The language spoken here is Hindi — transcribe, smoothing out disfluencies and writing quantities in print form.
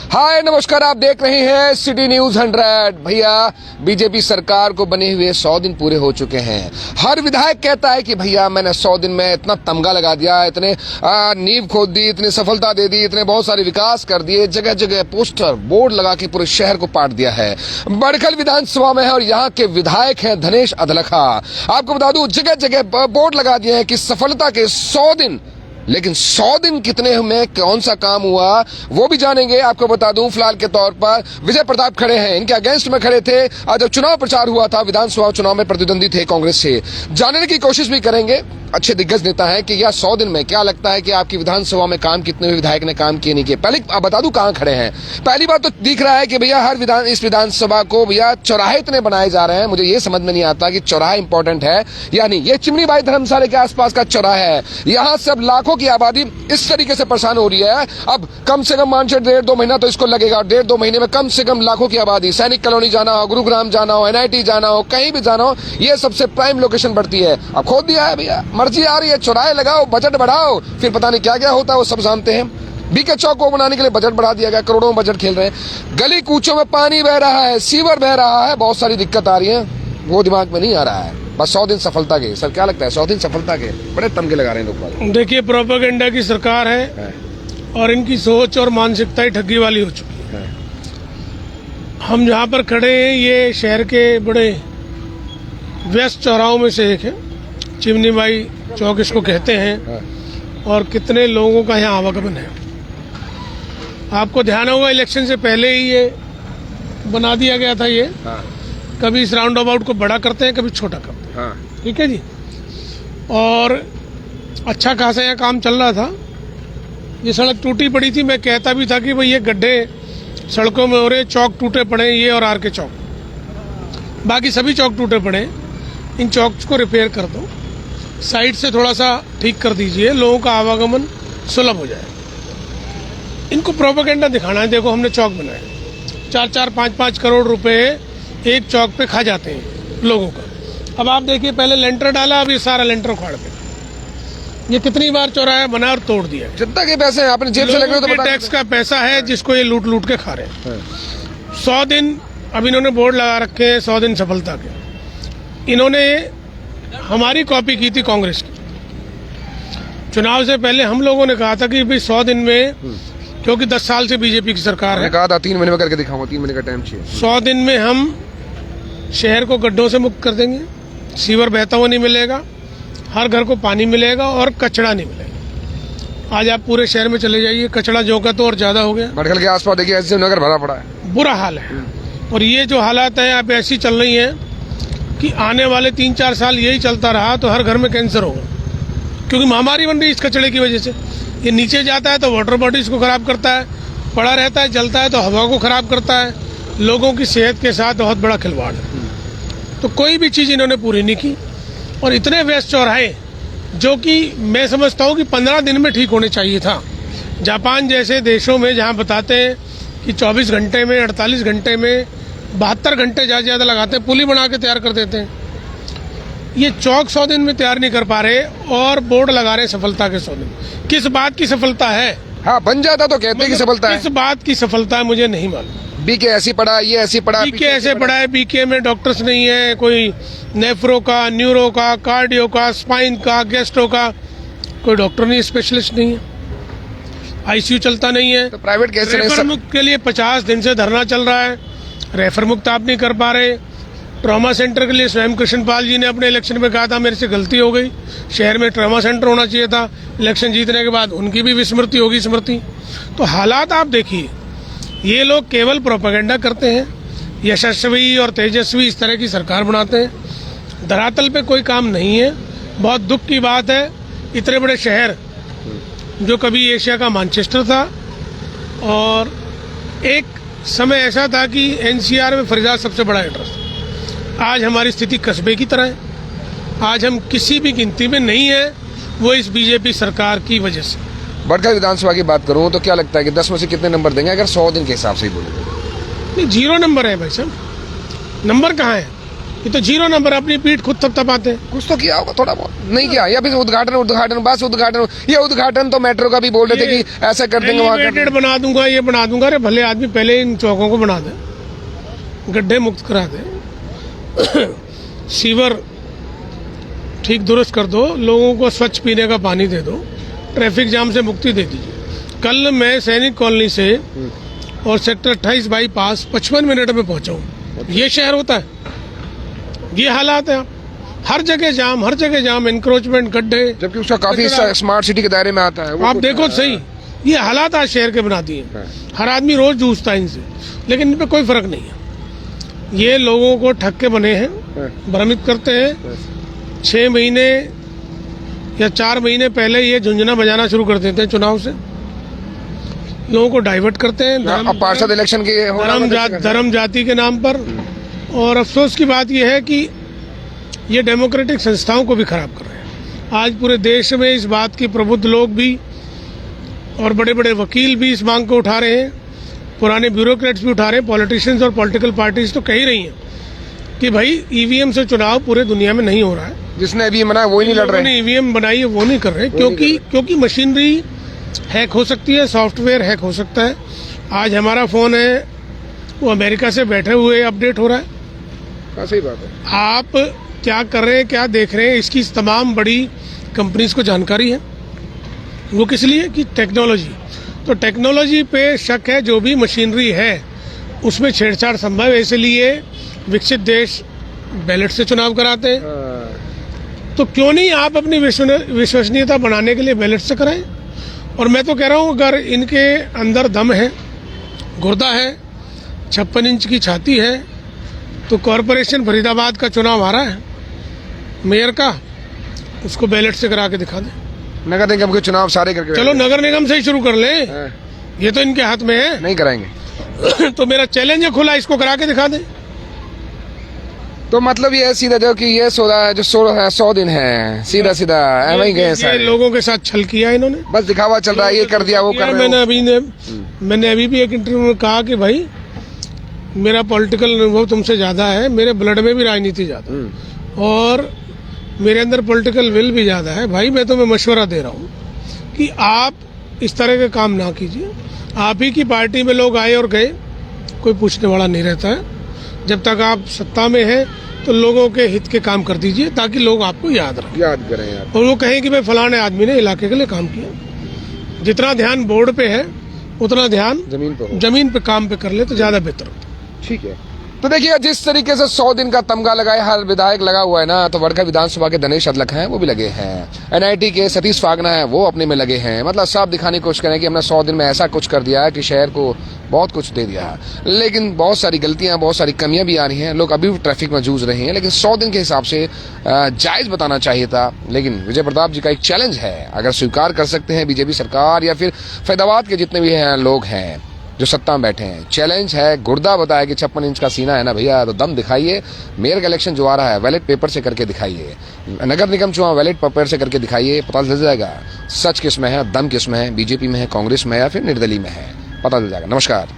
हाय नमस्कार, आप देख रहे हैं सिटी न्यूज 100। भैया बीजेपी सरकार को बने हुए 100 दिन पूरे हो चुके हैं। हर विधायक कहता है कि भैया मैंने 100 दिन में इतना तमगा लगा दिया, इतने नींव खोद दी, इतनी सफलता दे दी, इतने बहुत सारे विकास कर दिए, जगह जगह पोस्टर बोर्ड लगा के पूरे शहर को पाट दिया है। बड़खल विधानसभा में है और यहाँ के विधायक हैं धनेश अधलखा। आपको बता दूं जगह जगह बोर्ड लगा दिए हैं कि सफलता के 100 दिन, लेकिन 100 दिन कितने में कौन सा काम हुआ वो भी जानेंगे। आपको बता दूं फिलहाल के तौर पर विजय प्रताप खड़े हैं, इनके अगेंस्ट में खड़े थे। आज जब चुनाव प्रचार हुआ था, विधानसभा चुनाव में प्रतिद्वंदी थे कांग्रेस से। जानने की कोशिश भी करेंगे अच्छे दिग्गज नेता है कि यह 100 दिन में क्या लगता है कि आपकी विधानसभा में काम कितने विधायक ने काम किए नहीं किए। पहले आप बता दूं कहां खड़े हैं। पहली बात तो दिख रहा है कि भैया इस विधानसभा को भैया चौराहे इतने बनाए जा रहे हैं, मुझे ये समझ में नहीं आता कि चौराहा इंपॉर्टेंट है या नहीं। ये चिमनी बाई धर्मशाला के आसपास का चौराहा है, यहाँ सब लाखों की आबादी इस तरीके से परेशान हो रही है। अब कम से कम मानकर 1.5-2 महीना तो इसको लगेगा और 1.5-2 महीने में कम से कम लाखों की आबादी, सैनिक कॉलोनी जाना हो, गुरुग्राम जाना हो, NIT जाना हो, कहीं भी जाना हो, ये सबसे प्राइम लोकेशन बढ़ती है। अब खोद दिया है भैया, मर्जी आ रही है, चौराहे लगाओ, बजट बढ़ाओ, फिर पता नहीं क्या क्या होता है, वो सब जानते हैं। बीके चौक को बनाने के लिए बजट बढ़ा दिया गया, करोड़ों में बजट खेल रहे हैं। गली कूचों में पानी बह रहा है, सीवर बह रहा है, बहुत सारी दिक्कत आ रही है, वो दिमाग में नहीं आ रहा है। बस 100 दिन सफलता के, सर क्या लगता है 100 दिन सफलता के बड़े तमगे लगा रहे हैं लोग। देखिए, प्रोपेगेंडा की सरकार है और इनकी सोच और मानसिकता ही ठगी वाली हो चुकी है। हम जहाँ पर खड़े हैं ये शहर के बड़े व्यस्त चौराहों में से एक है, चिमनी बाई चौक इसको कहते हैं, और कितने लोगों का यहाँ आवागमन है। आपको ध्यान होगा इलेक्शन से पहले ही ये बना दिया गया था। ये कभी इस राउंड अबाउट को बड़ा करते हैं, कभी छोटा करते हैं, ठीक है जी। और अच्छा खासा यहाँ काम चल रहा था। ये सड़क टूटी पड़ी थी, मैं कहता भी था कि भाई ये गड्ढे सड़कों में हो रहे, चौक टूटे पड़े, ये और आर के चौक, बाकी सभी चौक टूटे पड़े, इन चौक को रिपेयर कर दो, साइड से थोड़ा सा ठीक कर दीजिए, लोगों का आवागमन सुलभ हो जाए। इनको प्रोपेगेंडा दिखाना है। देखो हमने चौक बनाए, 4-4, 5-5 करोड़ रुपए एक चौक पे खा जाते हैं लोगों का। अब आप देखिए, पहले लेंटर डाला, अब ये सारा लेंटर उखाड़ के ये कितनी बार चौराहा बना और तोड़ दिया। जनता के पैसे हैं, आपने जेब से लगे तो टैक्स का पैसा है जिसको ये लूट लूट के खा रहे हैं। 100 दिन अब इन्होंने बोर्ड लगा रखे हैं, 100 दिन सफलता के। इन्होंने हमारी कॉपी की थी कांग्रेस की। चुनाव से पहले हम लोगों ने कहा था कि भाई 100 दिन में, क्योंकि 10 साल से बीजेपी की सरकार है, कहा था 3 महीने में करके दिखाऊंगा, 3 महीने का टाइम चाहिए। 100 दिन में हम शहर को गड्ढों से मुक्त कर देंगे, सीवर बहता हुआ नहीं मिलेगा, हर घर को पानी मिलेगा और कचरा नहीं मिलेगा। आज आप पूरे शहर में चले जाइए, कचरा जो का तो और ज्यादा हो गया। बड़खल के आसपास देखिए एसडीएम नगर भरा पड़ा है, बुरा हाल है। और ये जो हालात है अब ऐसी चल रही है कि आने वाले 3-4 साल यही चलता रहा तो हर घर में कैंसर होगा, क्योंकि महामारी बन रही है इस कचरे की वजह से। ये नीचे जाता है तो वाटर बॉडीज को खराब करता है, पड़ा रहता है, जलता है तो हवा को खराब करता है, लोगों की सेहत के साथ बहुत बड़ा खिलवाड़ है। तो कोई भी चीज इन्होंने पूरी नहीं की। और इतने व्यस्त चौराहे जो कि मैं समझता हूँ कि 15 दिन में ठीक होने चाहिए था। जापान जैसे देशों में जहाँ बताते हैं कि 24 घंटे में, 48 घंटे में, 72 घंटे ज्यादा लगाते हैं, पुली बना के तैयार कर देते हैं। ये चौक 100 दिन में तैयार नहीं कर पा रहे और बोर्ड लगा रहे सफलता के 100 दिन। किस बात की सफलता है? हाँ, बन जाता तो कहते हैं कि सफलता है। किस बात की सफलता है मुझे नहीं मालूम। बीके ऐसी पड़ा, ये ऐसी पड़ा, बीके ऐसे पड़ा है, बीके में डॉक्टर्स नहीं है, कोई नेफ्रो का, न्यूरो का, कार्डियो का, स्पाइन का, गैस्ट्रो का, कोई डॉक्टर नहीं, स्पेशलिस्ट नहीं है, ICU चलता नहीं है। तो प्राइवेट कैसे? रेफर मुक्त के लिए 50 दिन से धरना चल रहा है, रेफर मुक्त आप नहीं कर पा रहे। ट्रॉमा सेंटर के लिए स्वयं कृष्णपाल जी ने अपने इलेक्शन में कहा था मेरे से गलती हो गई, शहर में ट्रॉमा सेंटर होना चाहिए था। इलेक्शन जीतने के बाद उनकी भी विस्मृति होगी, स्मृति। तो हालात आप देखिए, ये लोग केवल प्रोपेगेंडा करते हैं, यशस्वी और तेजस्वी इस तरह की सरकार बनाते हैं, धरातल पे कोई काम नहीं है। बहुत दुख की बात है, इतने बड़े शहर जो कभी एशिया का मैनचेस्टर था, और एक समय ऐसा था कि NCR में फरीदाबाद सबसे बड़ा एड्रेस था, आज हमारी स्थिति कस्बे की तरह है। आज हम किसी भी गिनती में नहीं है, वो इस बीजेपी सरकार की वजह से। बड़खल विधानसभा की बात करूं तो क्या लगता है कि 10 में से कितने नंबर देंगे अगर 100 दिन के हिसाब से ही बोले? 0 नंबर है भाई साहब, नंबर कहाँ है? ये तो 0 नंबर, अपनी पीठ खुद थपथपाते हैं। कुछ तो किया होगा थोड़ा बहुत, नहीं किया, या फिर उद्घाटन बस उद्घाटन, ये उद्घाटन तो मेट्रो का भी बोल रहे थे कि ऐसा कर देंगे वहां कर एलिवेटेड बना दूंगा, ये बना दूंगा। अरे भले आदमी पहले इन चौकों को बना दे, गड्ढे मुक्त करा दे, सीवर ठीक दुरुस्त कर दो, लोगों को स्वच्छ पीने का पानी दे दो, ट्रैफिक जाम से मुक्ति दे दीजिए। कल मैं सैनिक कॉलोनी से और सेक्टर 28 बाईपास 55 मिनट में पहुंचा हूं। ये शहर होता है, ये हालात है। हर जगह जाम, एनक्रोचमेंट, गड्ढे, जबकि उसका काफी स्मार्ट सिटी के दायरे में आता है। आप देखो सही, ये हालात आज शहर के बना दिए। हर आदमी रोज जूझता है इनसे, लेकिन इन पे कोई फर्क नहीं है। ये लोगों को ठग के बने हैं, भ्रमित करते हैं। 6 महीने या 4 महीने पहले ये झुंझुना बजाना शुरू कर देते हैं चुनाव से, लोगों को डाइवर्ट करते हैं अब पार्षद इलेक्शन के धर्म जाति के नाम पर। और अफसोस की बात यह है कि ये डेमोक्रेटिक संस्थाओं को भी खराब कर रहे हैं। आज पूरे देश में इस बात की प्रबुद्ध लोग भी और बड़े बड़े वकील भी इस मांग को उठा रहे हैं, पुराने ब्यूरोक्रेट्स भी उठा रहे हैं, पॉलिटिशियंस और पॉलिटिकल पार्टीज तो कह ही रही हैं कि भाई ईवीएम से चुनाव पूरे दुनिया में नहीं हो रहा है। जिसने अभी बनाया वो ही नहीं लड़ रहे, ईवीएम बनाई है वो नहीं कर रहे, क्योंकि मशीनरी हैक हो सकती है, सॉफ्टवेयर हैक हो सकता है। आज हमारा फोन है वो अमेरिका से बैठे हुए अपडेट हो रहा है। सही बात है। आप क्या कर रहे हैं, क्या देख रहे हैं, इसकी तमाम बड़ी कंपनीज को जानकारी है। वो किस लिए कि टेक्नोलॉजी, तो टेक्नोलॉजी पे शक है। जो भी मशीनरी है उसमें छेड़छाड़ संभव है, इसलिए विकसित देश बैलेट से चुनाव कराते हैं। तो क्यों नहीं आप अपनी विश्वसनीयता बनाने के लिए बैलेट से कराएं। और मैं तो कह रहा हूं, अगर इनके अंदर दम है, गुर्दा है, 56 इंच की छाती है, तो कॉरपोरेशन फरीदाबाद का चुनाव आ रहा है मेयर का, उसको बैलेट से करा के दिखा दे। नगर निगम के चुनाव सारे करके, चलो नगर निगम से ही शुरू कर ले, ये तो इनके हाथ में है। नहीं कराएंगे तो मेरा चैलेंज है खुला, इसको करा के दिखा दे। तो मतलब ये सीधा जो कि ये 100 दिन है, सीधा वही गए सारे। लोगों के साथ छल किया इन्होंने, बस दिखावा चल रहा है, ये कर दिया वो कर रहे मैंने अभी भी एक इंटरव्यू में कहा कि भाई मेरा पॉलिटिकल अनुभव तुमसे ज्यादा है, मेरे ब्लड में भी राजनीति ज्यादा और मेरे अंदर पॉलिटिकल विल भी ज्यादा है। भाई मैं तुम्हें मशवरा दे रहा हूँ कि आप इस तरह के काम ना कीजिए। आप ही की पार्टी में लोग आए और गए, कोई पूछने वाला नहीं रहता है। जब तक आप सत्ता में हैं तो लोगों के हित के काम कर दीजिए, ताकि लोग आपको याद करें यार। और वो कहें कि भाई फलाने आदमी ने इलाके के लिए काम किया। जितना ध्यान बोर्ड पे है उतना ध्यान जमीन पे काम पे कर ले तो ज्यादा बेहतर। ठीक है, तो देखिए जिस तरीके से 100 दिन का तमगा लगाए हर विधायक लगा हुआ है ना, तो वर्धा विधानसभा के दिनेश अदलक हैं वो भी लगे हैं, एनआईटी के सतीश फागना है वो अपने में लगे हैं। मतलब साफ दिखाने की कोशिश करें कि हमने 100 दिन में ऐसा कुछ कर दिया है कि शहर को बहुत कुछ दे दिया है। लेकिन बहुत सारी गलतियां, बहुत सारी कमियां भी आ रही हैं, लोग अभी भी ट्रैफिक में जूझ रहे हैं। लेकिन 100 दिन के हिसाब से जायज बताना चाहिए था। लेकिन विजय प्रताप जी का एक चैलेंज है, अगर स्वीकार कर सकते हैं बीजेपी सरकार या फिर फरीदाबाद के जितने भी हैं लोग हैं जो सत्ता में बैठे हैं, चैलेंज है, गुर्दा बताया कि 56 इंच का सीना है ना भैया, तो दम दिखाइए। मेयर का इलेक्शन जो आ रहा है बैलेट पेपर से करके दिखाइए, नगर निगम चुनाव बैलेट पेपर से करके दिखाइए, पता चल जाएगा सच किस में है, दम किस में है, बीजेपी में है, कांग्रेस में है या फिर निर्दलीय में है, पता चल जाएगा। नमस्कार।